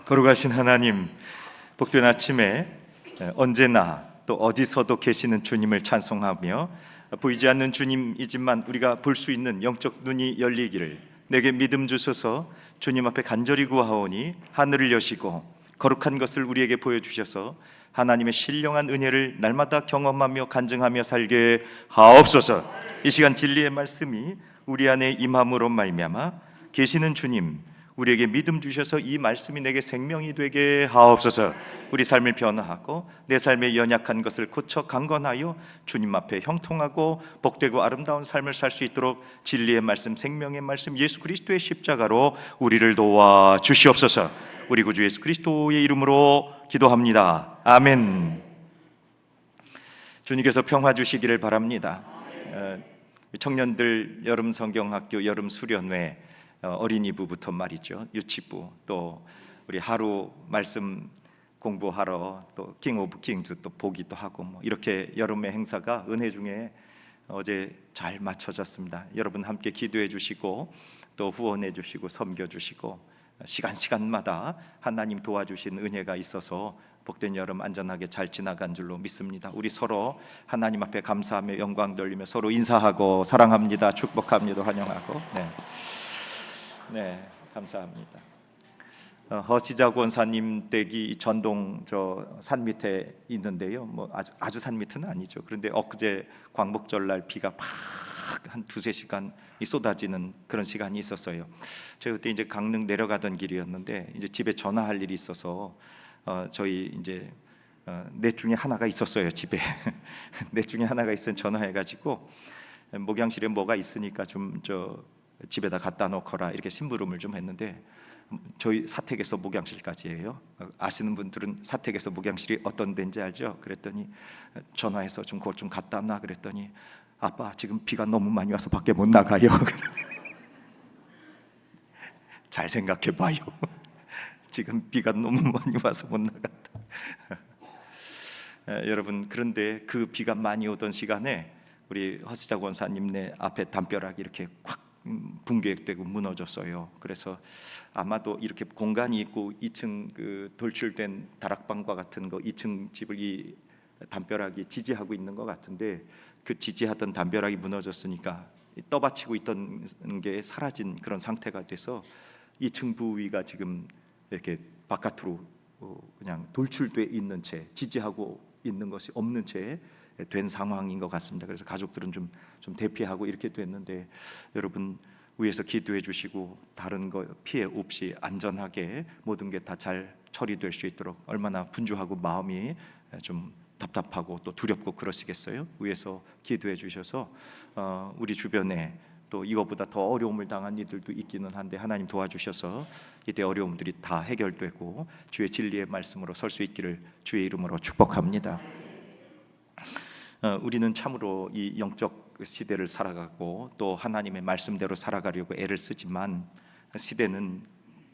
거룩하신 하나님, 복된 아침에 언제나 또 어디서도 계시는 주님을 찬송하며 보이지 않는 주님이지만 우리가 볼 수 있는 영적 눈이 열리기를 내게 믿음 주셔서 주님 앞에 간절히 구하오니 하늘을 여시고 거룩한 것을 우리에게 보여주셔서 하나님의 신령한 은혜를 날마다 경험하며 간증하며 살게 하옵소서. 이 시간 진리의 말씀이 우리 안에 임함으로 말미암아 계시는 주님, 우리에게 믿음 주셔서 이 말씀이 내게 생명이 되게 하옵소서. 우리 삶을 변화하고 내 삶의 연약한 것을 고쳐 강건하여 주님 앞에 형통하고 복되고 아름다운 삶을 살 수 있도록 진리의 말씀, 생명의 말씀, 예수 그리스도의 십자가로 우리를 도와 주시옵소서. 우리 구주 예수 그리스도의 이름으로 기도합니다. 아멘. 주님께서 평화 주시기를 바랍니다. 청년들 여름 성경학교 여름 수련회, 어린이부부터 말이죠, 유치부, 또 우리 하루 말씀 공부하러 또 킹 오브 킹즈 또 보기도 하고 이렇게 여름의 행사가 은혜 중에 어제 잘 맞춰졌습니다. 여러분 함께 기도해 주시고 또 후원해 주시고 섬겨 주시고 시간마다 하나님 도와주신 은혜가 있어서 복된 여름 안전하게 잘 지나간 줄로 믿습니다. 우리 서로 하나님 앞에 감사하며 영광 돌리며 서로 인사하고 사랑합니다, 축복합니다, 환영하고 네, 감사합니다. 허시자 권사님 댁이 전동 저 산 밑에 있는데요. 아주 산 밑은 아니죠. 그런데 엊그제 광복절날 비가 팍 한 두세 시간 쏟아지는 그런 시간이 있었어요. 제가 그때 이제 강릉 내려가던 길이었는데 이제 집에 전화할 일이 있어서 저희 이제 넷 중에 하나가 있었어요, 집에. 넷 중에 하나가 있으면 전화해가지고 목양실에 뭐가 있으니까 좀 집에다 갖다 놓거라 이렇게 심부름을 좀 했는데, 저희 사택에서 목양실까지예요. 아시는 분들은 사택에서 목양실이 어떤 데인지 알죠? 그랬더니 전화해서 좀 그걸 좀 갖다 놔 그랬더니 아빠 지금 비가 너무 많이 와서 밖에 못 나가요. 잘 생각해 봐요. 지금 비가 너무 많이 와서 못 나간다. 여러분, 그런데 그 비가 많이 오던 시간에 우리 허시자 권사님네 앞에 담벼락이 이렇게 콱 붕괴되고 무너졌어요. 그래서 아마도 이렇게 공간이 있고 2층 그 돌출된 다락방과 같은 거 2층 집을 이 담벼락이 지지하고 있는 것 같은데, 그 지지하던 담벼락이 무너졌으니까 떠받치고 있던 게 사라진 그런 상태가 돼서 2층 부위가 지금 이렇게 바깥으로 그냥 돌출돼 있는 채, 지지하고 있는 것이 없는 채 된 상황인 것 같습니다. 그래서 가족들은 좀 대피하고 이렇게 됐는데, 여러분 위에서 기도해 주시고 다른 거 피해 없이 안전하게 모든 게 다 잘 처리될 수 있도록, 얼마나 분주하고 마음이 좀 답답하고 또 두렵고 그러시겠어요? 위에서 기도해 주셔서 우리 주변에 또 이거보다 더 어려움을 당한 이들도 있기는 한데 하나님 도와주셔서 이때 어려움들이 다 해결되고 주의 진리의 말씀으로 설 수 있기를 주의 이름으로 축복합니다. 우리는 참으로 이 영적 시대를 살아가고 또 하나님의 말씀대로 살아가려고 애를 쓰지만 시대는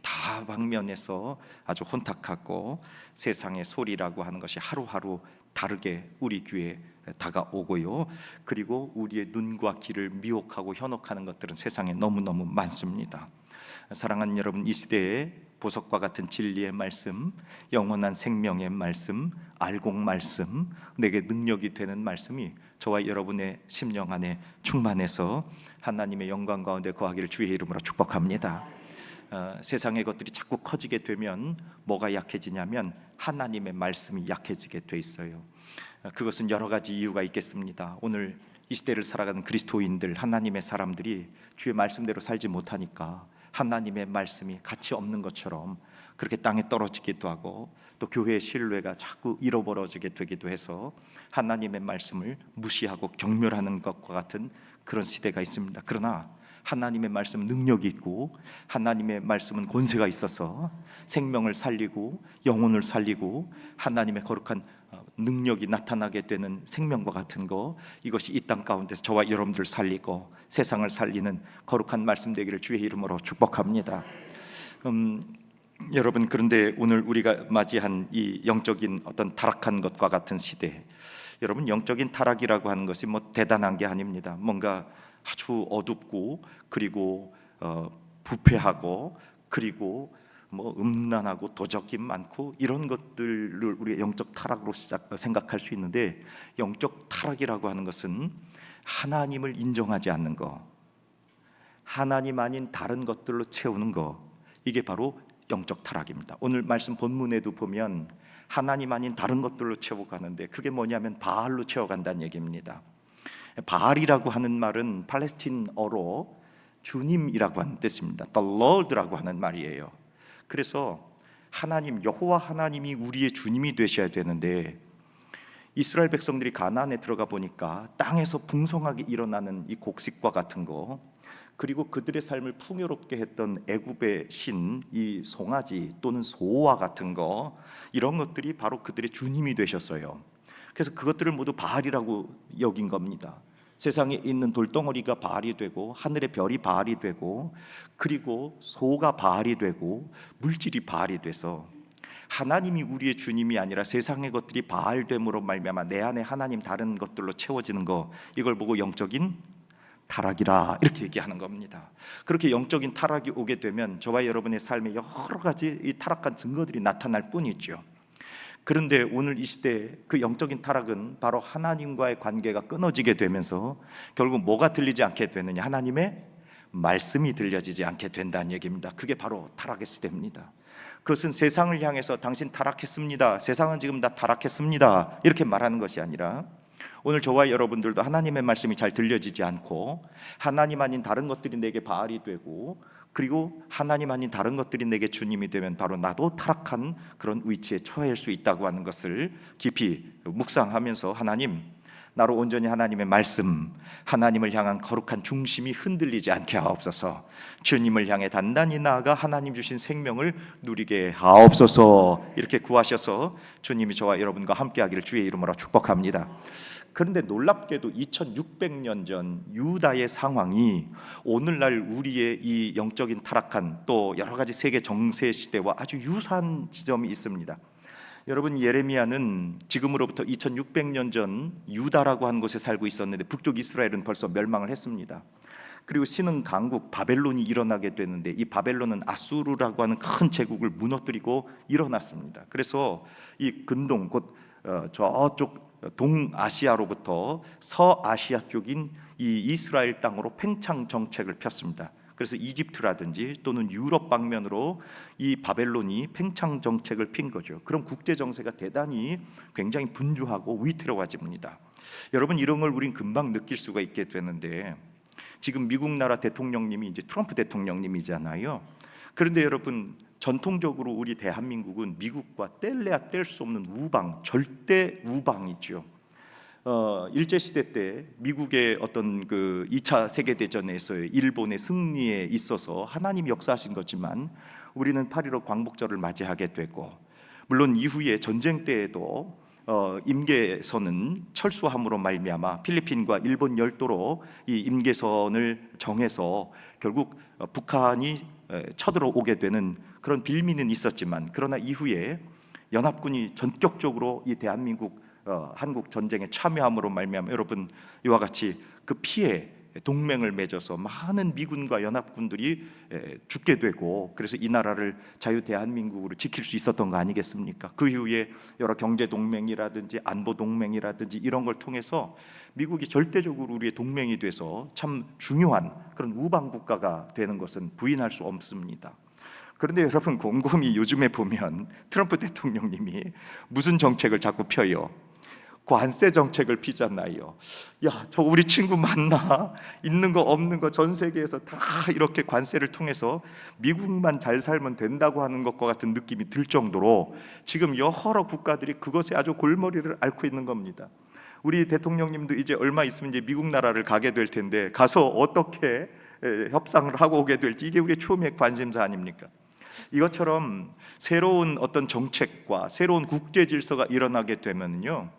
다방면에서 아주 혼탁하고 세상의 소리라고 하는 것이 하루하루 다르게 우리 귀에 다가오고요. 그리고 우리의 눈과 귀를 미혹하고 현혹하는 것들은 세상에 너무너무 많습니다. 사랑하는 여러분, 이 시대에 보석과 같은 진리의 말씀, 영원한 생명의 말씀, 알곡 말씀, 내게 능력이 되는 말씀이 저와 여러분의 심령 안에 충만해서 하나님의 영광 가운데 거하기를 주의 이름으로 축복합니다. 세상의 것들이 자꾸 커지게 되면 뭐가 약해지냐면 하나님의 말씀이 약해지게 돼 있어요. 그것은 여러 가지 이유가 있겠습니다. 오늘 이 시대를 살아가는 그리스도인들, 하나님의 사람들이 주의 말씀대로 살지 못하니까 하나님의 말씀이 가치 없는 것처럼 그렇게 땅에 떨어지기도 하고, 또 교회의 신뢰가 자꾸 잃어버려지게 되기도 해서 하나님의 말씀을 무시하고 경멸하는 것과 같은 그런 시대가 있습니다. 그러나 하나님의 말씀은 능력이 있고 하나님의 말씀은 권세가 있어서 생명을 살리고 영혼을 살리고 하나님의 거룩한 능력이 나타나게 되는 생명과 같은 거, 이것이 이 땅 가운데서 저와 여러분들 살리고 세상을 살리는 거룩한 말씀 되기를 주의 이름으로 축복합니다. 여러분, 그런데 오늘 우리가 맞이한 이 영적인 어떤 타락한 것과 같은 시대, 여러분 영적인 타락이라고 하는 것이 뭐 대단한 게 아닙니다. 뭔가 아주 어둡고 그리고 부패하고 그리고 뭐 음란하고 도적임 많고 이런 것들을 우리가 영적 타락으로 생각할 수 있는데, 영적 타락이라고 하는 것은 하나님을 인정하지 않는 거, 하나님 아닌 다른 것들로 채우는 거, 이게 바로 영적 타락입니다. 오늘 말씀 본문에도 보면 하나님 아닌 다른 것들로 채워가는데, 그게 뭐냐면 바알로 채워간다는 얘기입니다. 바알이라고 하는 말은 팔레스틴어로 주님이라고 하는 뜻입니다. The Lord라고 하는 말이에요. 그래서 하나님, 여호와 하나님이 우리의 주님이 되셔야 되는데, 이스라엘 백성들이 가나안에 들어가 보니까 땅에서 풍성하게 일어나는 이 곡식과 같은 거, 그리고 그들의 삶을 풍요롭게 했던 애굽의 신, 이 송아지 또는 소와 같은 거, 이런 것들이 바로 그들의 주님이 되셨어요. 그래서 그것들을 모두 바알이라고 여긴 겁니다. 세상에 있는 돌덩어리가 바알이 되고, 하늘의 별이 바알이 되고, 그리고 소가 바알이 되고, 물질이 바알이 돼서 하나님이 우리의 주님이 아니라 세상의 것들이 바알됨으로 말미암아 내 안에 하나님 다른 것들로 채워지는 거, 이걸 보고 영적인 타락이라 이렇게 얘기하는 겁니다. 그렇게 영적인 타락이 오게 되면 저와 여러분의 삶에 여러 가지 이 타락한 증거들이 나타날 뿐이죠. 그런데 오늘 이 시대에 그 영적인 타락은 바로 하나님과의 관계가 끊어지게 되면서 결국 뭐가 들리지 않게 되느냐, 하나님의 말씀이 들려지지 않게 된다는 얘기입니다. 그게 바로 타락의 시대입니다. 그것은 세상을 향해서 당신 타락했습니다, 세상은 지금 다 타락했습니다, 이렇게 말하는 것이 아니라, 오늘 저와 여러분들도 하나님의 말씀이 잘 들려지지 않고 하나님 아닌 다른 것들이 내게 바알이 되고, 그리고 하나님 아닌 다른 것들이 내게 주님이 되면 바로 나도 타락한 그런 위치에 처할 수 있다고 하는 것을 깊이 묵상하면서, 하나님, 나로 온전히 하나님의 말씀, 하나님을 향한 거룩한 중심이 흔들리지 않게 하옵소서. 주님을 향해 단단히 나아가 하나님 주신 생명을 누리게 하옵소서. 이렇게 구하셔서 주님이 저와 여러분과 함께하기를 주의 이름으로 축복합니다. 그런데 놀랍게도 2600년 전 유다의 상황이 오늘날 우리의 이 영적인 타락한, 또 여러 가지 세계 정세 시대와 아주 유사한 지점이 있습니다. 여러분, 예레미야는 지금으로부터 2600년 전 유다라고 하는 곳에 살고 있었는데, 북쪽 이스라엘은 벌써 멸망을 했습니다. 그리고 신흥 강국 바벨론이 일어나게 되는데, 이 바벨론은 아수르라고 하는 큰 제국을 무너뜨리고 일어났습니다. 그래서 이 근동, 곧 저쪽 동아시아로부터 서아시아 쪽인 이 이스라엘 땅으로 팽창 정책을 폈습니다. 그래서 이집트라든지 또는 유럽 방면으로 이 바벨론이 팽창 정책을 핀 거죠. 그럼 국제 정세가 대단히 굉장히 분주하고 위태로워집니다. 여러분, 이런 걸 우린 금방 느낄 수가 있게 되는데, 지금 미국 나라 대통령님이 이제 트럼프 대통령님이잖아요. 그런데 여러분, 전통적으로 우리 대한민국은 미국과 뗄래야 뗄 수 없는 우방, 절대 우방이죠. 일제시대 때 미국의 어떤 그 2차 세계대전에서의 일본의 승리에 있어서 하나님이 역사하신 거지만, 우리는 8.15 광복절을 맞이하게 되고, 물론 이후에 전쟁 때에도 임계선은 철수함으로 말미암아 필리핀과 일본 열도로 이 임계선을 정해서 결국 북한이 쳐들어오게 되는 그런 빌미는 있었지만, 그러나 이후에 연합군이 전격적으로 이 대한민국 한국 전쟁에 참여함으로 말미암아 여러분, 이와 같이 그 피해 동맹을 맺어서 많은 미군과 연합군들이 죽게 되고, 그래서 이 나라를 자유 대한민국으로 지킬 수 있었던 거 아니겠습니까? 그 이후에 여러 경제 동맹이라든지 안보 동맹이라든지 이런 걸 통해서 미국이 절대적으로 우리의 동맹이 돼서 참 중요한 그런 우방 국가가 되는 것은 부인할 수 없습니다. 그런데 여러분, 곰곰이 요즘에 보면 트럼프 대통령님이 무슨 정책을 자꾸 펴요? 관세 정책을 피잖아요. 야, 저 우리 친구 맞나? 있는 거 없는 거 전 세계에서 다 이렇게 관세를 통해서 미국만 잘 살면 된다고 하는 것과 같은 느낌이 들 정도로 지금 여러 국가들이 그것에 아주 골머리를 앓고 있는 겁니다. 우리 대통령님도 이제 얼마 있으면 이제 미국 나라를 가게 될 텐데, 가서 어떻게 협상을 하고 오게 될지, 이게 우리의 추미의 관심사 아닙니까? 이것처럼 새로운 어떤 정책과 새로운 국제 질서가 일어나게 되면요,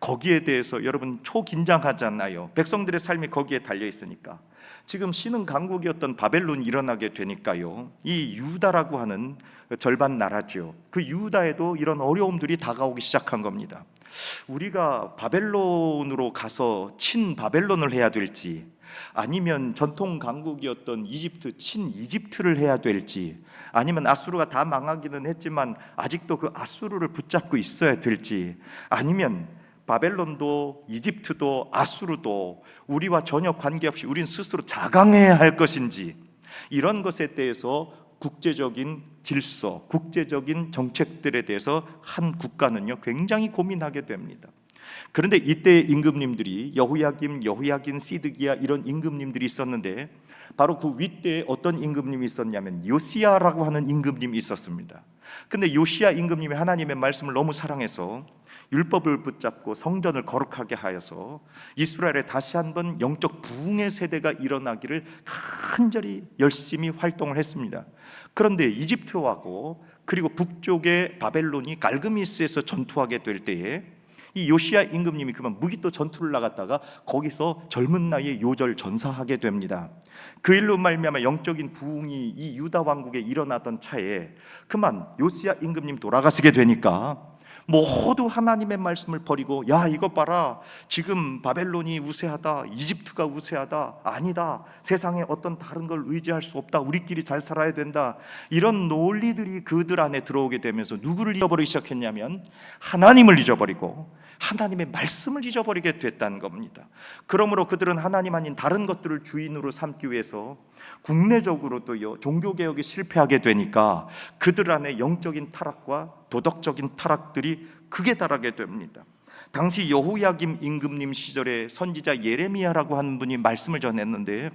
거기에 대해서 여러분 초긴장하잖아요. 백성들의 삶이 거기에 달려 있으니까. 지금 신흥 강국이었던 바벨론이 일어나게 되니까요, 이 유다라고 하는 절반 나라죠, 그 유다에도 이런 어려움들이 다가오기 시작한 겁니다. 우리가 바벨론으로 가서 친 바벨론을 해야 될지, 아니면 전통 강국이었던 이집트, 친이집트를 해야 될지, 아니면 아수르가 다 망하기는 했지만 아직도 그 아수르를 붙잡고 있어야 될지, 아니면 바벨론도 이집트도 아수르도 우리와 전혀 관계없이 우린 스스로 자강해야 할 것인지, 이런 것에 대해서 국제적인 질서, 국제적인 정책들에 대해서 한 국가는요 굉장히 고민하게 됩니다. 그런데 이때 임금님들이 여호야김, 시드기야 이런 임금님들이 있었는데, 바로 그 윗대에 어떤 임금님이 있었냐면 요시야라고 하는 임금님이 있었습니다. 근데 요시야 임금님이 하나님의 말씀을 너무 사랑해서 율법을 붙잡고 성전을 거룩하게 하여서 이스라엘에 다시 한번 영적 부흥의 세대가 일어나기를 간절히 열심히 활동을 했습니다. 그런데 이집트하고 그리고 북쪽의 바벨론이 갈그미스에서 전투하게 될 때에 이 요시야 임금님이 그만 무기또 전투를 나갔다가 거기서 젊은 나이에 요절 전사하게 됩니다. 그 일로 말미암아 영적인 부흥이 이 유다 왕국에 일어나던 차에 그만 요시야 임금님 돌아가시게 되니까 모두 하나님의 말씀을 버리고, 야 이것 봐라, 지금 바벨론이 우세하다, 이집트가 우세하다, 아니다, 세상에 어떤 다른 걸 의지할 수 없다, 우리끼리 잘 살아야 된다, 이런 논리들이 그들 안에 들어오게 되면서 누구를 잊어버리기 시작했냐면 하나님을 잊어버리고 하나님의 말씀을 잊어버리게 됐다는 겁니다. 그러므로 그들은 하나님 아닌 다른 것들을 주인으로 삼기 위해서 국내적으로도요 종교개혁에 실패하게 되니까 그들 안에 영적인 타락과 도덕적인 타락들이 극에 달하게 됩니다. 당시 여호야김 임금님 시절에 선지자 예레미야라고 하는 분이 말씀을 전했는데,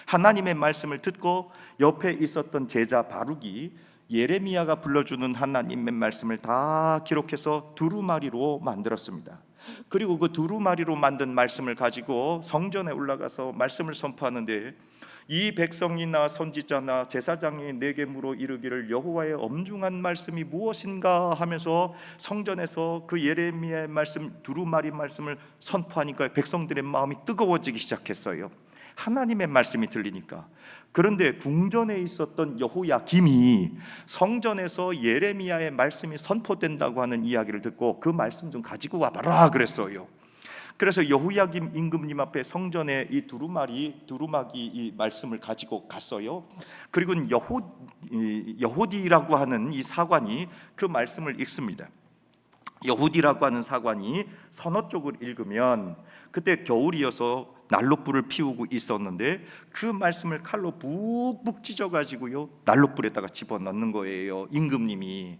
하나님의 말씀을 듣고 옆에 있었던 제자 바룩이 예레미야가 불러주는 하나님의 말씀을 다 기록해서 두루마리로 만들었습니다. 그리고 그 두루마리로 만든 말씀을 가지고 성전에 올라가서 말씀을 선포하는데, 이 백성이나 선지자나 제사장이 내게 물어 이르기를 여호와의 엄중한 말씀이 무엇인가 하면서 성전에서 그 예레미야의 말씀, 두루마리 말씀을 선포하니까 백성들의 마음이 뜨거워지기 시작했어요. 하나님의 말씀이 들리니까. 그런데 궁전에 있었던 여호야김이 성전에서 예레미야의 말씀이 선포된다고 하는 이야기를 듣고 그 말씀 좀 가지고 와봐라 그랬어요. 그래서 여호야김 임금님 앞에 성전에 이 두루마기 이 말씀을 가지고 갔어요. 그리고 여호디라고 하는 이 사관이 그 말씀을 읽습니다. 여호디라고 하는 사관이 서너 쪽을 읽으면, 그때 겨울이어서 난로불을 피우고 있었는데 그 말씀을 칼로 북북 찢어가지고요 난로불에다가 집어넣는 거예요. 임금님이,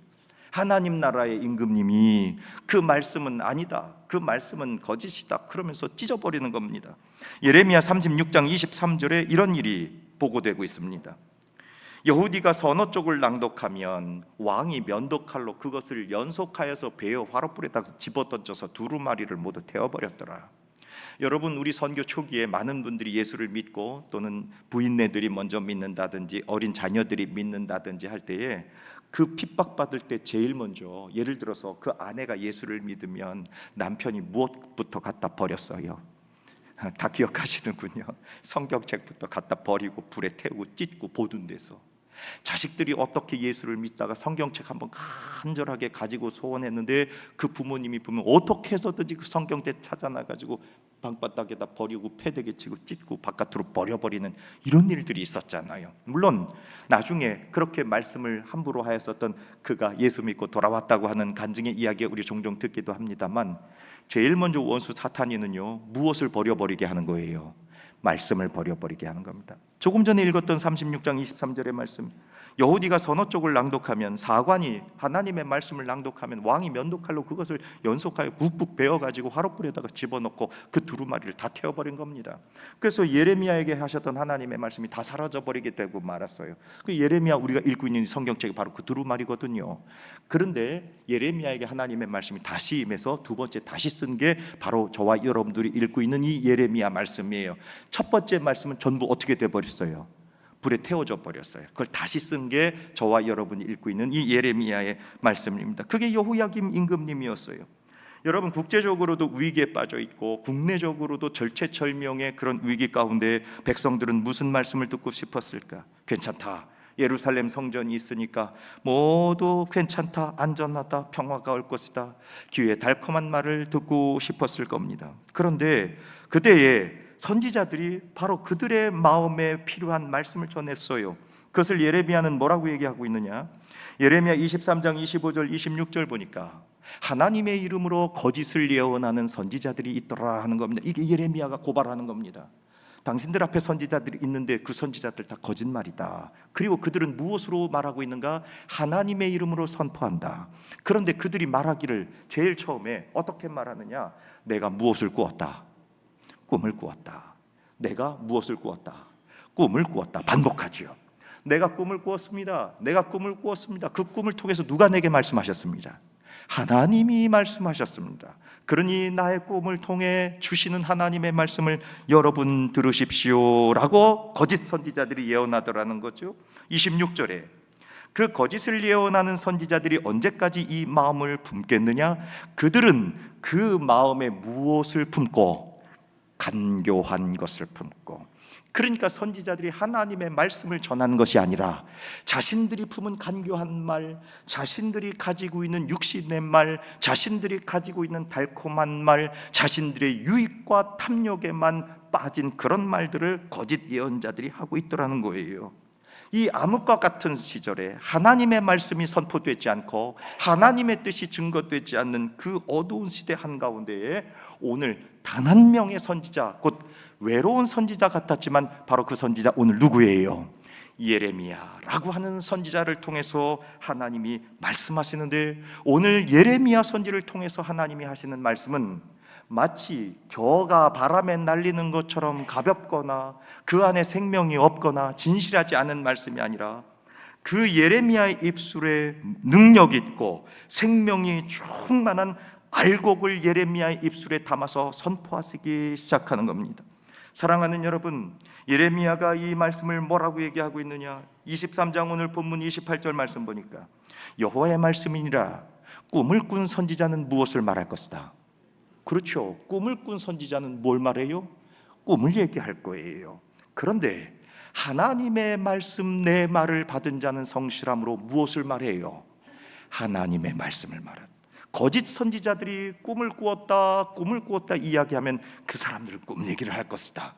하나님 나라의 임금님이 그 말씀은 아니다, 그 말씀은 거짓이다 그러면서 찢어버리는 겁니다. 예레미야 36장 23절에 이런 일이 보고되고 있습니다. 여호디가 서너 쪽을 낭독하면 왕이 면도칼로 그것을 연속하여서 베어 화롯불에다가 집어던져서 두루마리를 모두 태워버렸더라. 여러분, 우리 선교 초기에 많은 분들이 예수를 믿고 또는 부인네들이 먼저 믿는다든지 어린 자녀들이 믿는다든지 할 때에 그 핍박받을 때 제일 먼저, 예를 들어서 그 아내가 예수를 믿으면 남편이 무엇부터 갖다 버렸어요? 다 기억하시는군요. 성경책부터 갖다 버리고 불에 태우고 찢고 보든 데서. 자식들이 어떻게 예수를 믿다가 성경책 한번 간절하게 가지고 소원했는데 그 부모님이 보면 어떻게 해서든지 그 성경책 찾아나가지고 방바닥에다 버리고 패대기 치고 찢고 바깥으로 버려버리는 이런 일들이 있었잖아요. 물론 나중에 그렇게 말씀을 함부로 하였었던 그가 예수 믿고 돌아왔다고 하는 간증의 이야기 우리 종종 듣기도 합니다만, 제일 먼저 원수 사탄이는요 무엇을 버려버리게 하는 거예요? 말씀을 버려버리게 하는 겁니다. 조금 전에 읽었던 36장 23절의 말씀, 여호디가 서너 쪽을 낭독하면, 사관이 하나님의 말씀을 낭독하면 왕이 면도칼로 그것을 연속하여 북북 베어가지고 화롯불에다가 집어넣고 그 두루마리를 다 태워버린 겁니다. 그래서 예레미야에게 하셨던 하나님의 말씀이 다 사라져버리게 되고 말았어요. 그 예레미야 우리가 읽고 있는 성경책이 바로 그 두루마리거든요. 그런데 예레미야에게 하나님의 말씀이 다시 임해서 두 번째 다시 쓴 게 바로 저와 여러분들이 읽고 있는 이 예레미야 말씀이에요. 첫 번째 말씀은 전부 어떻게 돼버렸어요? 불에 태워져 버렸어요. 그걸 다시 쓴 게 저와 여러분이 읽고 있는 이 예레미야의 말씀입니다. 그게 여호야김 임금님이었어요. 여러분, 국제적으로도 위기에 빠져 있고 국내적으로도 절체절명의 그런 위기 가운데 백성들은 무슨 말씀을 듣고 싶었을까? 괜찮다, 예루살렘 성전이 있으니까 모두 괜찮다, 안전하다, 평화가 올 것이다, 귀에 달콤한 말을 듣고 싶었을 겁니다. 그런데 그때에 선지자들이 바로 그들의 마음에 필요한 말씀을 전했어요. 그것을 예레미야는 뭐라고 얘기하고 있느냐? 예레미야 23장 25절 26절 보니까 하나님의 이름으로 거짓을 예언하는 선지자들이 있더라 하는 겁니다. 이게 예레미야가 고발하는 겁니다. 당신들 앞에 선지자들이 있는데 그 선지자들 다 거짓말이다. 그리고 그들은 무엇으로 말하고 있는가? 하나님의 이름으로 선포한다. 그런데 그들이 말하기를 제일 처음에 어떻게 말하느냐? 내가 무엇을 꾸었다. 꿈을 꾸었다. 내가 무엇을 꾸었다. 꿈을 꾸었다. 반복하지요. 내가 꿈을 꾸었습니다. 내가 꿈을 꾸었습니다. 그 꿈을 통해서 누가 내게 말씀하셨습니다? 하나님이 말씀하셨습니다. 그러니 나의 꿈을 통해 주시는 하나님의 말씀을 여러분 들으십시오 라고 거짓 선지자들이 예언하더라는 거죠. 26절에 그 거짓을 예언하는 선지자들이 언제까지 이 마음을 품겠느냐? 그들은 그 마음에 무엇을 품고? 간교한 것을 품고. 그러니까 선지자들이 하나님의 말씀을 전하는 것이 아니라 자신들이 품은 간교한 말, 자신들이 가지고 있는 육신의 말, 자신들이 가지고 있는 달콤한 말, 자신들의 유익과 탐욕에만 빠진 그런 말들을 거짓 예언자들이 하고 있더라는 거예요. 이 암흑과 같은 시절에 하나님의 말씀이 선포되지 않고 하나님의 뜻이 증거되지 않는 그 어두운 시대 한가운데에 오늘 단 한 명의 선지자, 곧 외로운 선지자 같았지만 바로 그 선지자 오늘 누구예요? 예레미야라고 하는 선지자를 통해서 하나님이 말씀하시는데, 오늘 예레미야 선지를 통해서 하나님이 하시는 말씀은 마치 겨가 바람에 날리는 것처럼 가볍거나 그 안에 생명이 없거나 진실하지 않은 말씀이 아니라 그 예레미야의 입술에 능력 있고 생명이 충만한 알곡을 예레미야의 입술에 담아서 선포하시기 시작하는 겁니다. 사랑하는 여러분, 예레미야가 이 말씀을 뭐라고 얘기하고 있느냐? 23장 오늘 본문 28절 말씀 보니까 여호와의 말씀이니라. 꿈을 꾼 선지자는 무엇을 말할 것이다. 그렇죠. 꿈을 꾼 선지자는 뭘 말해요? 꿈을 얘기할 거예요. 그런데 하나님의 말씀, 내 말을 받은 자는 성실함으로 무엇을 말해요? 하나님의 말씀을 말한다. 거짓 선지자들이 꿈을 꾸었다 이야기하면 그 사람들은 꿈 얘기를 할 것이다.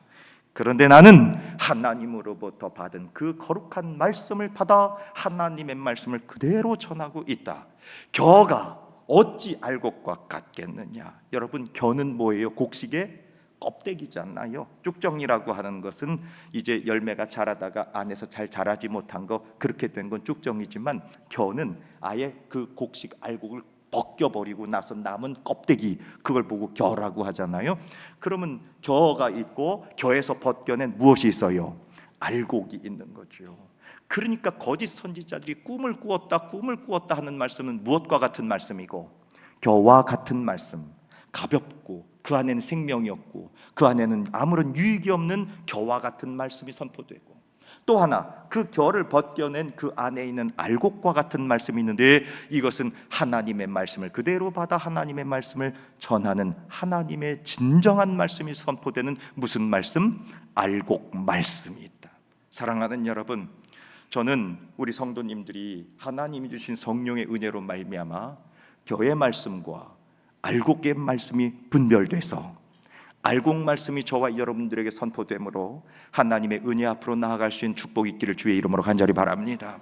그런데 나는 하나님으로부터 받은 그 거룩한 말씀을 받아 하나님의 말씀을 그대로 전하고 있다. 겨가 어찌 알곡과 같겠느냐? 여러분, 겨는 뭐예요? 곡식의 껍데기잖아요. 쭉정이라고 하는 것은 이제 열매가 자라다가 안에서 잘 자라지 못한 거, 그렇게 된 건 쭉정이지만 겨는 아예 그 곡식 알곡을 벗겨버리고 나서 남은 껍데기, 그걸 보고 겨라고 하잖아요. 그러면 겨가 있고 겨에서 벗겨낸 무엇이 있어요? 알곡이 있는 거죠. 그러니까 거짓 선지자들이 꿈을 꾸었다 하는 말씀은 무엇과 같은 말씀이고? 겨와 같은 말씀, 가볍고 그 안에는 생명이 없고 그 안에는 아무런 유익이 없는 겨와 같은 말씀이 선포되고, 또 하나 그 겨를 벗겨낸 그 안에 있는 알곡과 같은 말씀이 있는데, 이것은 하나님의 말씀을 그대로 받아 하나님의 말씀을 전하는 하나님의 진정한 말씀이 선포되는 무슨 말씀? 알곡 말씀이 있다. 사랑하는 여러분, 저는 우리 성도님들이 하나님이 주신 성령의 은혜로 말미암아 겨의 말씀과 알곡의 말씀이 분별돼서 알곡 말씀이 저와 여러분들에게 선포되므로 하나님의 은혜 앞으로 나아갈 수 있는 축복이 있기를 주의 이름으로 간절히 바랍니다.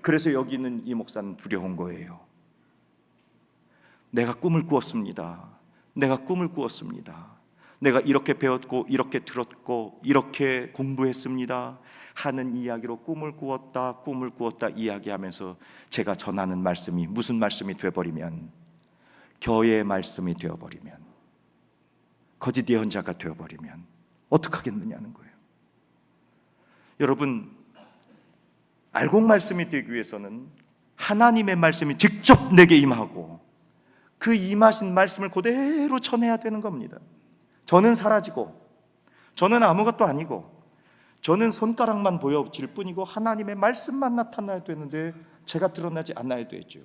그래서 여기 있는 이 목사는 두려운 거예요. 내가 꿈을 꾸었습니다. 내가 이렇게 배웠고 이렇게 들었고 이렇게 공부했습니다 하는 이야기로 꿈을 꾸었다 이야기하면서 제가 전하는 말씀이 무슨 말씀이 되어버리면, 겨의 말씀이 되어버리면, 거짓 예언자가 되어버리면 어떡하겠느냐는 거예요. 여러분, 알곡 말씀이 되기 위해서는 하나님의 말씀이 직접 내게 임하고 그 임하신 말씀을 그대로 전해야 되는 겁니다. 저는 사라지고 저는 아무것도 아니고 저는 손가락만 보여질 뿐이고 하나님의 말씀만 나타나야 되는데 제가 드러나지 않아야 되죠.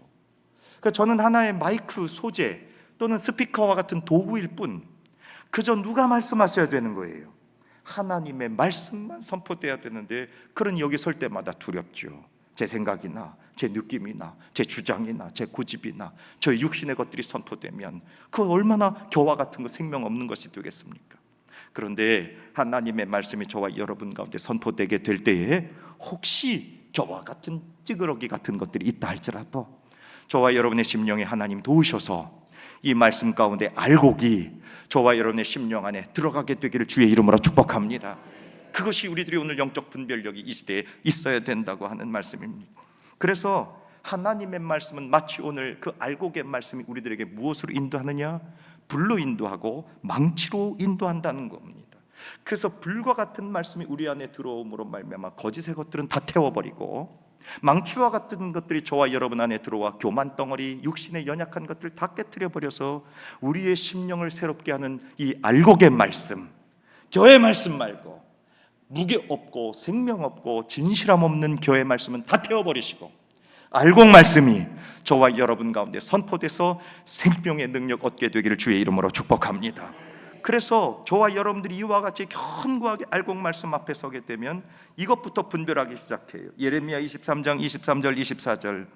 그러니까 저는 하나의 마이크 소재 또는 스피커와 같은 도구일 뿐, 그저 누가 말씀하셔야 되는 거예요. 하나님의 말씀만 선포돼야 되는데, 그러니 여기 설 때마다 두렵죠. 제 생각이나 제 느낌이나 제 주장이나 제 고집이나 저의 육신의 것들이 선포되면 그 얼마나 겨와 같은 거, 생명 없는 것이 되겠습니까? 그런데 하나님의 말씀이 저와 여러분 가운데 선포되게 될 때에 혹시 겨와 같은 찌그러기 같은 것들이 있다 할지라도 저와 여러분의 심령에 하나님 도우셔서 이 말씀 가운데 알곡이 저와 여러분의 심령 안에 들어가게 되기를 주의 이름으로 축복합니다. 그것이 우리들이 오늘 영적 분별력이 이 시대에 있어야 된다고 하는 말씀입니다. 그래서 하나님의 말씀은 마치 오늘 그 알곡의 말씀이 우리들에게 무엇으로 인도하느냐? 불로 인도하고 망치로 인도한다는 겁니다. 그래서 불과 같은 말씀이 우리 안에 들어옴으로 말미암아 거짓의 것들은 다 태워버리고, 망치와 같은 것들이 저와 여러분 안에 들어와 교만 덩어리, 육신의 연약한 것들을 다 깨트려 버려서 우리의 심령을 새롭게 하는 이 알곡의 말씀, 교의 말씀 말고 무게 없고 생명 없고 진실함 없는 교의 말씀은 다 태워버리시고 알곡 말씀이 저와 여러분 가운데 선포돼서 생명의 능력 얻게 되기를 주의 이름으로 축복합니다. 그래서 저와 여러분들이 이와 같이 견고하게 알곡 말씀 앞에 서게 되면 이것부터 분별하기 시작해요. 예레미야 23장 23절 24절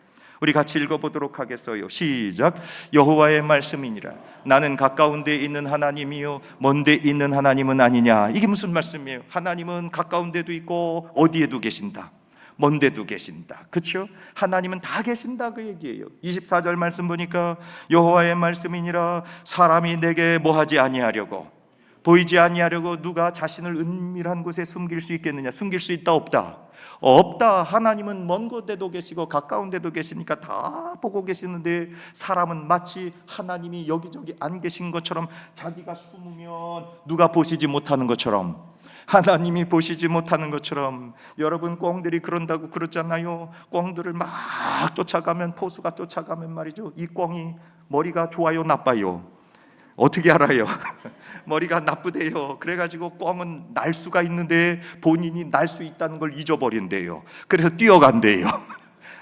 우리 같이 읽어보도록 하겠어요. 시작. 여호와의 말씀이니라. 나는 가까운 데 있는 하나님이요 먼 데 있는 하나님은 아니냐. 이게 무슨 말씀이에요? 하나님은 가까운 데도 있고 어디에도 계신다, 먼 데도 계신다. 그렇죠? 하나님은 다 계신다 그 얘기예요. 24절 말씀 보니까 여호와의 말씀이니라. 사람이 내게 뭐하지 아니하려고, 보이지 아니하려고 누가 자신을 은밀한 곳에 숨길 수 있겠느냐? 숨길 수 있다 없다? 없다. 하나님은 먼 곳에도 계시고 가까운 데도 계시니까 다 보고 계시는데 사람은 마치 하나님이 여기저기 안 계신 것처럼, 자기가 숨으면 누가 보시지 못하는 것처럼, 하나님이 보시지 못하는 것처럼. 여러분 꿩들이 그런다고 그러잖아요. 꿩들을 막 쫓아가면, 포수가 쫓아가면 말이죠, 이 꿩이 머리가 좋아요 나빠요? 어떻게 알아요? 머리가 나쁘대요. 그래가지고 꿩은 날 수가 있는데 본인이 날 수 있다는 걸 잊어버린대요. 그래서 뛰어간대요.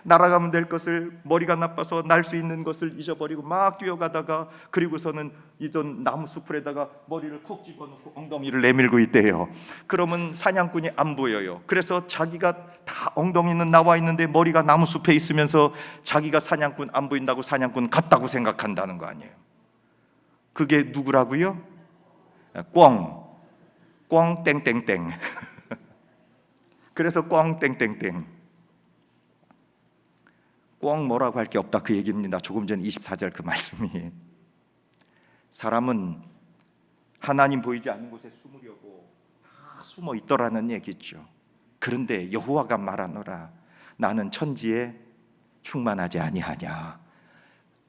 날아가면 될 것을, 머리가 나빠서 날 수 있는 것을 잊어버리고 막 뛰어가다가 그리고서는 이전 나무 숲에다가 머리를 콕 집어넣고 엉덩이를 내밀고 있대요. 그러면 사냥꾼이 안 보여요. 그래서 자기가 다 엉덩이는 나와 있는데 머리가 나무 숲에 있으면서 자기가 사냥꾼 안 보인다고 사냥꾼 같다고 생각한다는 거 아니에요. 그게 누구라고요? 꿩 땡땡땡. 그래서 꿩 땡땡땡. 꿩 뭐라고 할 게 없다 그 얘기입니다. 조금 전 24절 그 말씀이. 사람은 하나님 보이지 않는 곳에 숨으려고 다 숨어 있더라는 얘기죠. 그런데 여호와가 말하노라. 나는 천지에 충만하지 아니하냐.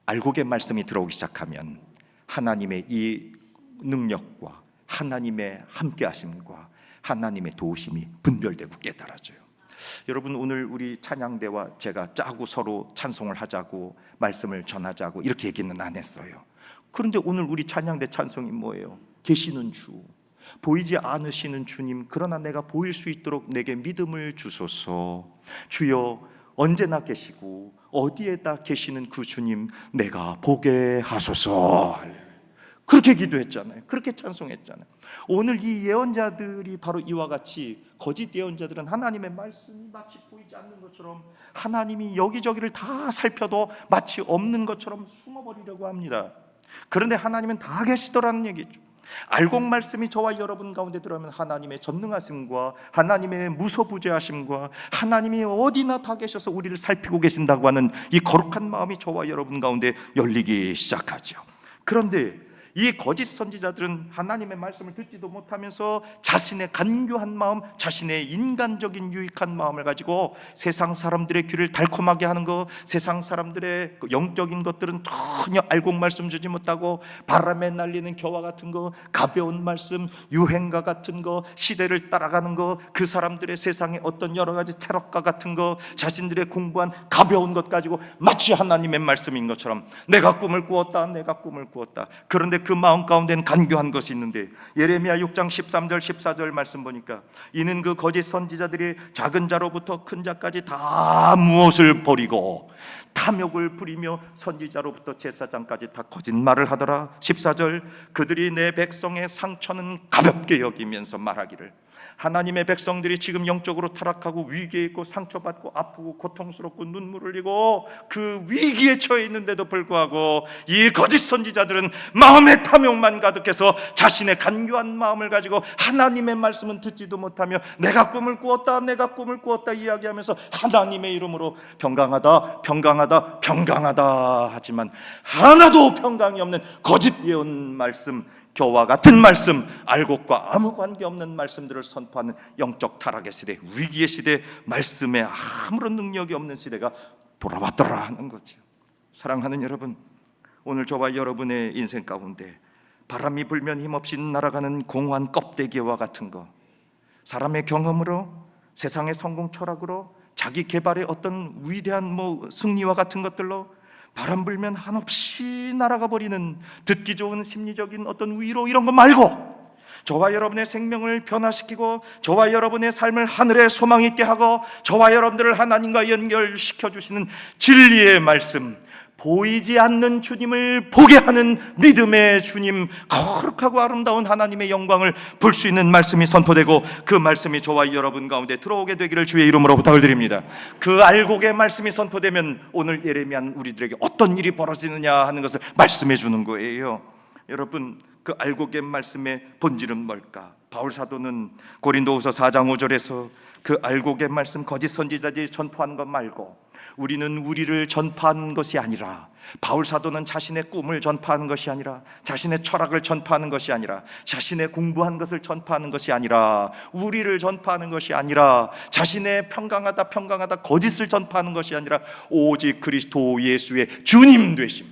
알곡의 말씀이 들어오기 시작하면 하나님의 이 능력과 하나님의 함께하심과 하나님의 도우심이 분별되고 깨달아져요. 여러분 오늘 우리 찬양대와 제가 짜고 서로 찬송을 하자고 말씀을 전하자고 이렇게 얘기는 안 했어요. 그런데 오늘 우리 찬양대 찬송이 뭐예요? 계시는 주, 보이지 않으시는 주님, 그러나 내가 보일 수 있도록 내게 믿음을 주소서. 주여 언제나 계시고 어디에다 계시는 그 주님 내가 보게 하소서. 그렇게 기도했잖아요. 그렇게 찬송했잖아요. 오늘 이 예언자들이 바로 이와 같이, 거짓 예언자들은 하나님의 말씀이 마치 보이지 않는 것처럼, 하나님이 여기저기를 다 살펴도 마치 없는 것처럼 숨어버리려고 합니다. 그런데 하나님은 다 계시더라는 얘기죠. 알곡 말씀이 저와 여러분 가운데 들어오면 하나님의 전능하심과 하나님의 무소부재하심과 하나님이 어디나 다 계셔서 우리를 살피고 계신다고 하는 이 거룩한 마음이 저와 여러분 가운데 열리기 시작하죠. 그런데 이 거짓 선지자들은 하나님의 말씀을 듣지도 못하면서 자신의 간교한 마음, 자신의 인간적인 유익한 마음을 가지고 세상 사람들의 귀를 달콤하게 하는 것, 세상 사람들의 영적인 것들은 전혀 알곡 말씀 주지 못하고 바람에 날리는 겨와 같은 거, 가벼운 말씀, 유행가 같은 거, 시대를 따라가는 거, 그 사람들의 세상에 어떤 여러 가지 철학과 같은 거, 자신들의 공부한 가벼운 것 가지고 마치 하나님의 말씀인 것처럼 내가 꿈을 꾸었다, 내가 꿈을 꾸었다. 그런데 그 마음 가운데는 간교한 것이 있는데, 예레미야 6장 13절 14절 말씀 보니까 이는 그 거짓 선지자들이 작은 자로부터 큰 자까지 다 무엇을 버리고 다 탐욕을 부리며 선지자로부터 제사장까지 다 거짓말을 하더라. 14절, 그들이 내 백성의 상처는 가볍게 여기면서 말하기를, 하나님의 백성들이 지금 영적으로 타락하고 위기에 있고 상처받고 아프고 고통스럽고 눈물을 흘리고 그 위기에 처해 있는데도 불구하고 이 거짓 선지자들은 마음의 탐욕만 가득해서 자신의 간교한 마음을 가지고 하나님의 말씀은 듣지도 못하며 내가 꿈을 꾸었다 이야기하면서 하나님의 이름으로 평강하다 하지만 하나도 평강이 없는 거짓 예언 말씀, 교와 같은 말씀, 알곡과 아무 관계없는 말씀들을 선포하는 영적 타락의 시대, 위기의 시대, 말씀에 아무런 능력이 없는 시대가 돌아왔더라 하는 거죠. 사랑하는 여러분, 오늘 저와 여러분의 인생 가운데 바람이 불면 힘없이 날아가는 공허한 껍데기와 같은 거, 사람의 경험으로, 세상의 성공 철학으로, 자기 개발의 어떤 위대한 승리와 같은 것들로 바람 불면 한없이 날아가 버리는 듣기 좋은 심리적인 어떤 위로, 이런 거 말고 저와 여러분의 생명을 변화시키고 저와 여러분의 삶을 하늘에 소망 있게 하고 저와 여러분들을 하나님과 연결시켜 주시는 진리의 말씀, 보이지 않는 주님을 보게 하는 믿음의 주님, 거룩하고 아름다운 하나님의 영광을 볼 수 있는 말씀이 선포되고 그 말씀이 저와 여러분 가운데 들어오게 되기를 주의 이름으로 부탁을 드립니다. 그 알곡의 말씀이 선포되면 오늘 예레미야는 우리들에게 어떤 일이 벌어지느냐 하는 것을 말씀해 주는 거예요. 여러분, 그 알곡의 말씀의 본질은 뭘까? 바울 사도는 고린도후서 4장 5절에서 그 알곡의 말씀, 거짓 선지자들이 전파하는 것 말고 우리는 우리를 전파하는 것이 아니라, 바울 사도는 자신의 꿈을 전파하는 것이 아니라, 자신의 철학을 전파하는 것이 아니라, 자신의 공부한 것을 전파하는 것이 아니라, 우리를 전파하는 것이 아니라, 자신의 평강하다 거짓을 전파하는 것이 아니라 오직 그리스도 예수의 주님 되심.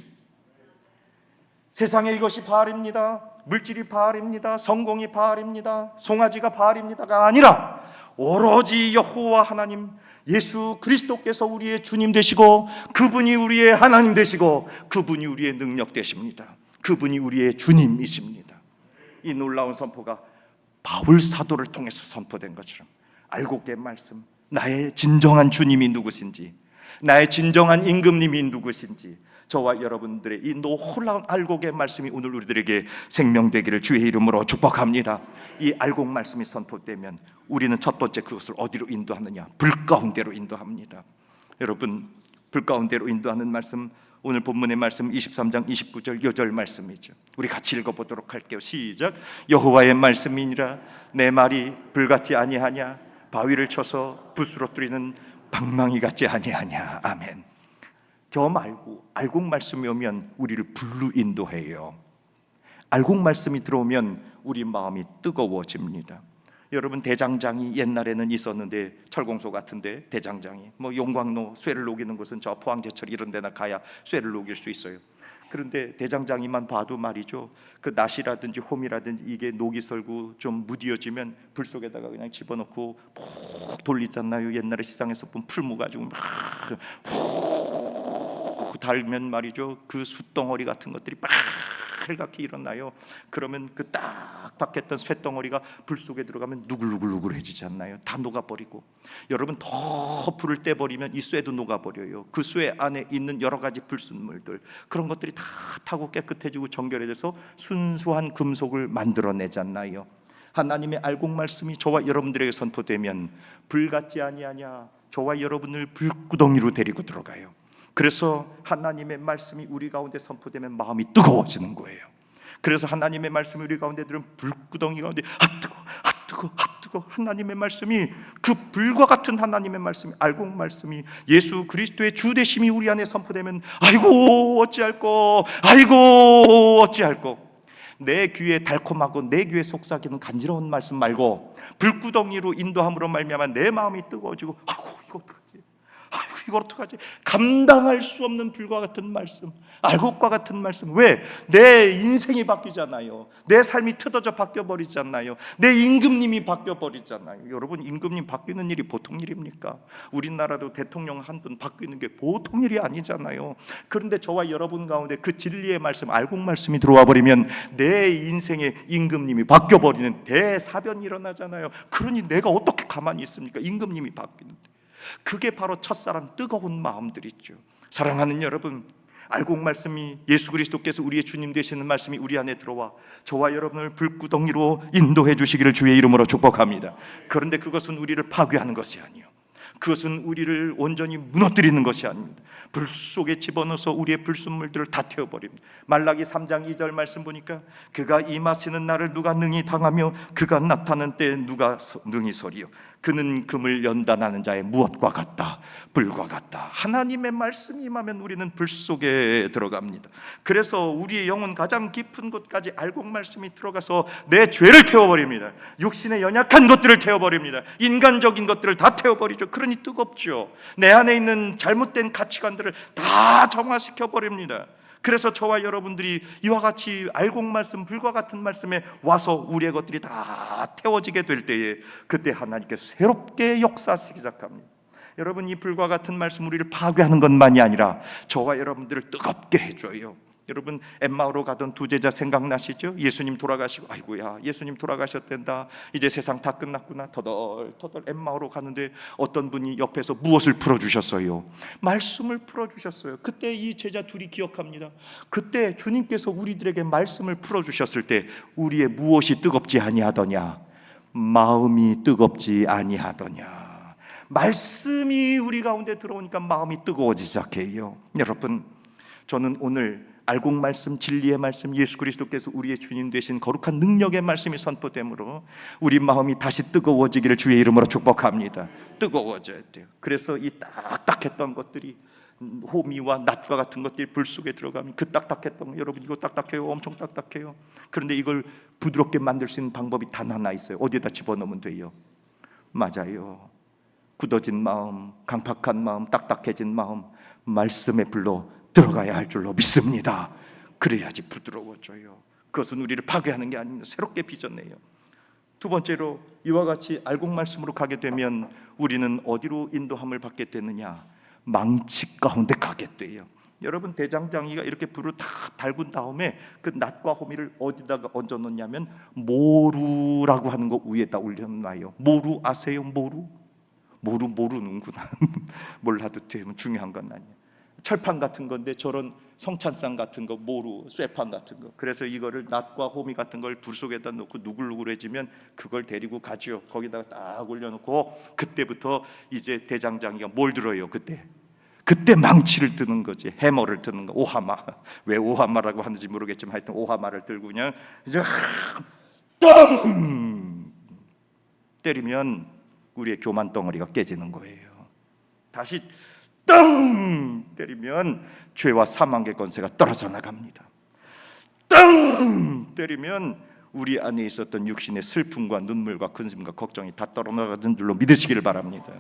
세상에 이것이 바알입니다, 물질이 바알입니다, 성공이 바알입니다, 송아지가 바알입니다가 아니라 오로지 여호와 하나님 예수 그리스도께서 우리의 주님 되시고 그분이 우리의 하나님 되시고 그분이 우리의 능력 되십니다. 그분이 우리의 주님이십니다. 이 놀라운 선포가 바울 사도를 통해서 선포된 것처럼 알곡의 말씀, 나의 진정한 주님이 누구신지, 나의 진정한 임금님이 누구신지, 저와 여러분들의 이 놀라운 알곡의 말씀이 오늘 우리들에게 생명되기를 주의 이름으로 축복합니다. 이 알곡 말씀이 선포되면 우리는 첫 번째 그것을 어디로 인도하느냐? 불 가운데로 인도합니다. 여러분, 불 가운데로 인도하는 말씀, 오늘 본문의 말씀 23장 29절 여절 말씀이죠. 우리 같이 읽어보도록 할게요. 시작. 여호와의 말씀이니라 내 말이 불같지 아니하냐, 바위를 쳐서 붓으로 뚫리는 방망이 같지 아니하냐. 아멘. 저 말고 알곡 말씀이 오면 우리를 불로 인도해요. 알곡 말씀이 들어오면 우리 마음이 뜨거워집니다. 여러분, 대장장이 옛날에는 있었는데, 철공소 같은데 대장장이, 용광로 쇠를 녹이는 곳은 저 포항제철 이런 데나 가야 쇠를 녹일 수 있어요. 그런데 대장장이만 봐도 말이죠, 그 낫이라든지 홈이라든지 이게 녹이 설고 좀 무디어지면 불 속에다가 그냥 집어넣고 푹 돌리잖아요. 옛날에 시장에서 본 풀무 가지고 푹 달면 말이죠, 그 숯덩어리 같은 것들이 빨갛게 일어나요. 그러면 그 딱 박혔던 쇳덩어리가 불 속에 들어가면 누글누글누글해지지 않나요? 다 녹아버리고. 여러분, 더 불을 떼버리면 이 쇠도 녹아버려요. 그 쇠 안에 있는 여러 가지 불순물들, 그런 것들이 다 타고 깨끗해지고 정결해져서 순수한 금속을 만들어내지 않나요? 하나님의 알곡 말씀이 저와 여러분들에게 선포되면 불같지 아니하냐, 저와 여러분을 불구덩이로 데리고 들어가요. 그래서 하나님의 말씀이 우리 가운데 선포되면 마음이 뜨거워지는 거예요. 그래서 하나님의 말씀이 우리 가운데 들은 불구덩이 가운데 뜨거 하나님의 말씀이, 그 불과 같은 하나님의 말씀이, 알곡 말씀이, 예수 그리스도의 주 되심이 우리 안에 선포되면 아이고 어찌할꼬, 아이고 어찌할꼬. 내 귀에 달콤하고 내 귀에 속삭이는 간지러운 말씀 말고 불구덩이로 인도함으로 말미암아 내 마음이 뜨거워지고 아이고 이거 어떡하지, 아이고 이거 어떡하지, 감당할 수 없는 불과 같은 말씀, 알곡과 같은 말씀. 왜? 내 인생이 바뀌잖아요. 내 삶이 틀어져 바뀌어버리잖아요. 내 임금님이 바뀌어버리잖아요. 여러분, 임금님 바뀌는 일이 보통 일입니까? 우리나라도 대통령 한 분 바뀌는 게 보통 일이 아니잖아요. 그런데 저와 여러분 가운데 그 진리의 말씀, 알곡 말씀이 들어와 버리면 내 인생의 임금님이 바뀌어버리는 대사변이 일어나잖아요. 그러니 내가 어떻게 가만히 있습니까? 임금님이 바뀌는데. 그게 바로 첫사랑 뜨거운 마음들 있죠. 사랑하는 여러분, 알곡 말씀이, 예수 그리스도께서 우리의 주님 되시는 말씀이 우리 안에 들어와 저와 여러분을 불구덩이로 인도해 주시기를 주의 이름으로 축복합니다. 그런데 그것은 우리를 파괴하는 것이 아니요, 그것은 우리를 온전히 무너뜨리는 것이 아닙니다. 불 속에 집어넣어서 우리의 불순물들을 다 태워버립니다. 말라기 3장 2절 말씀 보니까 그가 임하시는 날을 누가 능히 당하며 그가 나타나는 때에 누가 능히 서리요. 그는 금을 연단하는 자의 무엇과 같다, 불과 같다. 하나님의 말씀이 임하면 우리는 불 속에 들어갑니다. 그래서 우리의 영혼 가장 깊은 곳까지 알곡 말씀이 들어가서 내 죄를 태워버립니다. 육신의 연약한 것들을 태워버립니다. 인간적인 것들을 다 태워버리죠. 그러니 뜨겁죠. 내 안에 있는 잘못된 가치관들을 다 정화시켜버립니다. 그래서 저와 여러분들이 이와 같이 알곡 말씀, 불과 같은 말씀에 와서 우리의 것들이 다 태워지게 될 때에 그때 하나님께서 새롭게 역사하시기 시작합니다. 여러분, 이 불과 같은 말씀 우리를 파괴하는 것만이 아니라 저와 여러분들을 뜨겁게 해줘요. 여러분, 엠마오로 가던 두 제자 생각나시죠? 예수님 돌아가시고 아이고야 예수님 돌아가셨단다, 이제 세상 다 끝났구나, 터덜터덜 엠마오로 가는데 어떤 분이 옆에서 무엇을 풀어주셨어요? 말씀을 풀어주셨어요. 그때 이 제자 둘이 기억합니다. 그때 주님께서 우리들에게 말씀을 풀어주셨을 때 우리의 무엇이 뜨겁지 아니하더냐? 마음이 뜨겁지 아니하더냐? 말씀이 우리 가운데 들어오니까 마음이 뜨거워지기 시작해요. 여러분, 저는 오늘 알곡 말씀, 진리의 말씀, 예수 그리스도께서 우리의 주님 되신 거룩한 능력의 말씀이 선포됨으로 우리 마음이 다시 뜨거워지기를 주의 이름으로 축복합니다. 뜨거워져야 돼요. 그래서 이 딱딱했던 것들이, 호미와 낫과 같은 것들이 불 속에 들어가면 그 딱딱했던 거, 여러분 이거 딱딱해요, 엄청 딱딱해요. 그런데 이걸 부드럽게 만들 수 있는 방법이 단 하나 있어요. 어디에다 집어넣으면 돼요? 맞아요. 굳어진 마음, 강팍한 마음, 딱딱해진 마음, 말씀의 불로 들어가야 할 줄로 믿습니다. 그래야지 부드러워져요. 그것은 우리를 파괴하는 게 아닙니다. 새롭게 빚어내요. 두 번째로, 이와 같이 알곡 말씀으로 가게 되면 우리는 어디로 인도함을 받게 되느냐? 망치 가운데 가게 돼요. 여러분, 대장장이가 이렇게 불을 다 달군 다음에 그 낫과 호미를 어디다가 얹어 놓냐면 모루라고 하는 거 위에다 올려놔요. 모루 아세요? 모르는구나. 몰라도 되면 중요한 건 아니에요. 철판 같은 건데 저런 성찬상 같은 거, 모루, 쇠판 같은 거. 그래서 이거를 낫과 호미 같은 걸 불 속에다 놓고 누글누글해지면 그걸 데리고 가죠. 거기다가 딱 올려놓고 그때부터 이제 대장장이가 뭘 들어요? 그때 망치를 드는 거지. 해머를 드는 거. 오하마. 왜 오하마라고 하는지 모르겠지만 하여튼 오하마를 들고 그냥 이제 똥 때리면 우리의 교만 덩어리가 깨지는 거예요. 다시 땅 때리면 죄와 사망의 권세가 떨어져 나갑니다. 땅 때리면 우리 안에 있었던 육신의 슬픔과 눈물과 근심과 걱정이 다 떨어나가는 줄로 믿으시기를 바랍니다.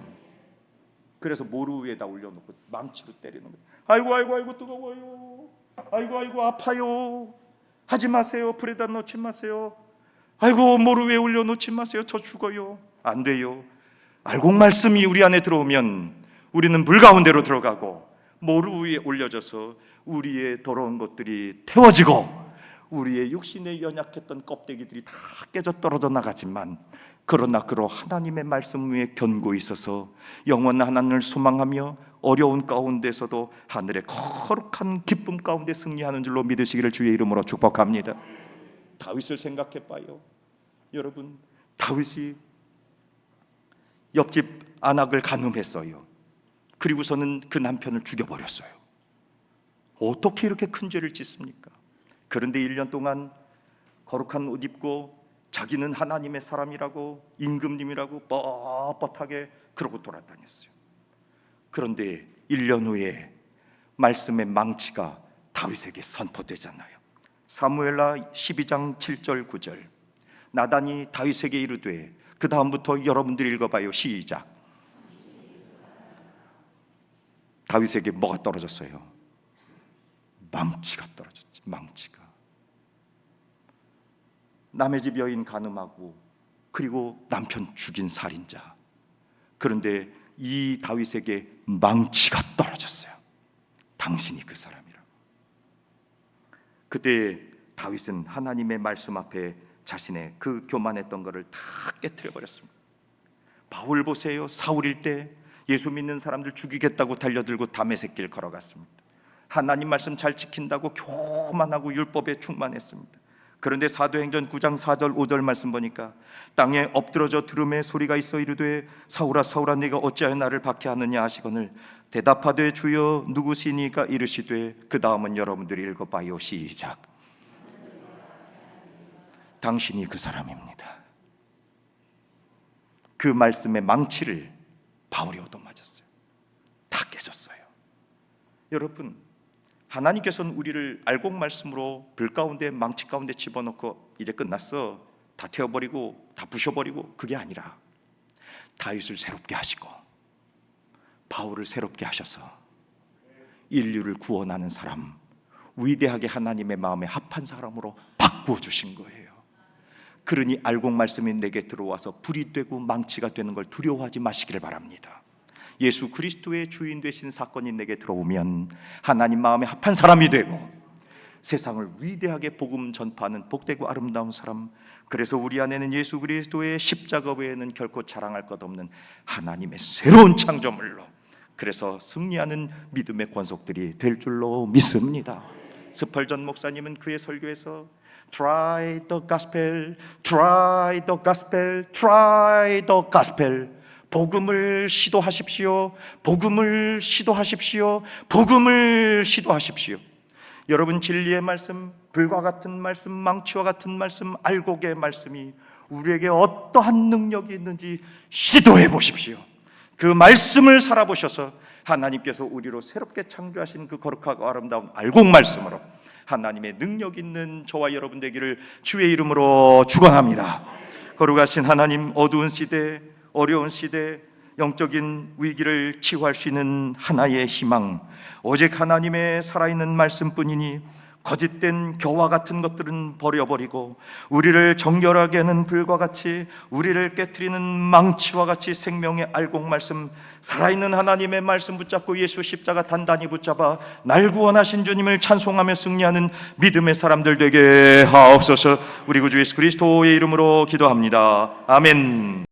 그래서 모루 위에다 올려놓고 망치로 때리는 거예요. 아이고 뜨거워요. 아이고 아파요. 하지 마세요. 불에다 넣지 마세요. 아이고 모루 위에 올려놓지 마세요. 저 죽어요. 안 돼요. 알곡 말씀이 우리 안에 들어오면 우리는 물 가운데로 들어가고 모루 위에 올려져서 우리의 더러운 것들이 태워지고 우리의 육신에 연약했던 껍데기들이 다 깨져 떨어져 나가지만, 그러나 그로 하나님의 말씀 위에 견고히 있어서 영원한 하나님을 소망하며 어려운 가운데서도 하늘의 거룩한 기쁨 가운데 승리하는 줄로 믿으시기를 주의 이름으로 축복합니다. 다윗을 생각해 봐요. 여러분, 다윗이 옆집 안악을 간음했어요. 그리고서는 그 남편을 죽여버렸어요. 어떻게 이렇게 큰 죄를 짓습니까? 그런데 1년 동안 거룩한 옷 입고 자기는 하나님의 사람이라고, 임금님이라고 뻣뻣하게 그러고 돌아다녔어요. 그런데 1년 후에 말씀의 망치가 다윗에게 선포되잖아요. 사무엘하 12장 7절 9절. 나단이 다윗에게 이르되, 그 다음부터 여러분들이 읽어봐요. 시작. 다윗에게 뭐가 떨어졌어요? 망치가 떨어졌지. 망치가. 남의 집 여인 간음하고 그리고 남편 죽인 살인자. 그런데 이 다윗에게 망치가 떨어졌어요. 당신이 그 사람이라고. 그때 다윗은 하나님의 말씀 앞에 자신의 그 교만했던 것을 다 깨트려 버렸습니다. 바울 보세요. 사울일 때 예수 믿는 사람들 죽이겠다고 달려들고 다메섹길 걸어갔습니다. 하나님 말씀 잘 지킨다고 교만하고 율법에 충만했습니다. 그런데 사도행전 9장 4절 5절 말씀 보니까 땅에 엎드러져 들음의 소리가 있어 이르되 사울아 사울아 네가 어찌하여 나를 박해하느냐 하시거늘 대답하되 주여 누구시니까 이르시되 그 다음은 여러분들이 읽어봐요. 시작. 당신이 그 사람입니다. 그 말씀의 망치를 바울이 얻어맞았어요. 다 깨졌어요. 여러분, 하나님께서는 우리를 알곡 말씀으로 불 가운데 망치 가운데 집어넣고 이제 끝났어, 다 태워버리고 다 부셔버리고, 그게 아니라 다윗을 새롭게 하시고 바울을 새롭게 하셔서 인류를 구원하는 사람, 위대하게 하나님의 마음에 합한 사람으로 바꾸어 주신 거예요. 그러니 알곡 말씀이 내게 들어와서 불이 되고 망치가 되는 걸 두려워하지 마시기를 바랍니다. 예수 그리스도의 주인 되신 사건이 내게 들어오면 하나님 마음에 합한 사람이 되고 세상을 위대하게 복음 전파하는 복되고 아름다운 사람, 그래서 우리 안에는 예수 그리스도의 십자가 외에는 결코 자랑할 것 없는 하나님의 새로운 창조물로, 그래서 승리하는 믿음의 권속들이 될 줄로 믿습니다. 스펄전 목사님은 그의 설교에서 Try the gospel, try the gospel, try the gospel. 복음을 시도하십시오. 복음을 시도하십시오. 복음을 시도하십시오. 여러분, 진리의 말씀, 불과 같은 말씀, 망치와 같은 말씀, 알곡의 말씀이 우리에게 어떠한 능력이 있는지 시도해 보십시오. 그 말씀을 살아보셔서 하나님께서 우리로 새롭게 창조하신 그 거룩하고 아름다운 알곡 말씀으로 하나님의 능력 있는 저와 여러분 되기를 주의 이름으로 축원합니다. 거룩하신 하나님, 어두운 시대, 어려운 시대, 영적인 위기를 치유할 수 있는 하나의 희망, 오직 하나님의 살아있는 말씀뿐이니 거짓된 교화 같은 것들은 버려버리고 우리를 정결하게 하는 불과 같이, 우리를 깨트리는 망치와 같이 생명의 알곡 말씀, 살아있는 하나님의 말씀 붙잡고 예수 십자가 단단히 붙잡아 날 구원하신 주님을 찬송하며 승리하는 믿음의 사람들 되게 하옵소서. 우리 구주 예수 그리스도의 이름으로 기도합니다. 아멘.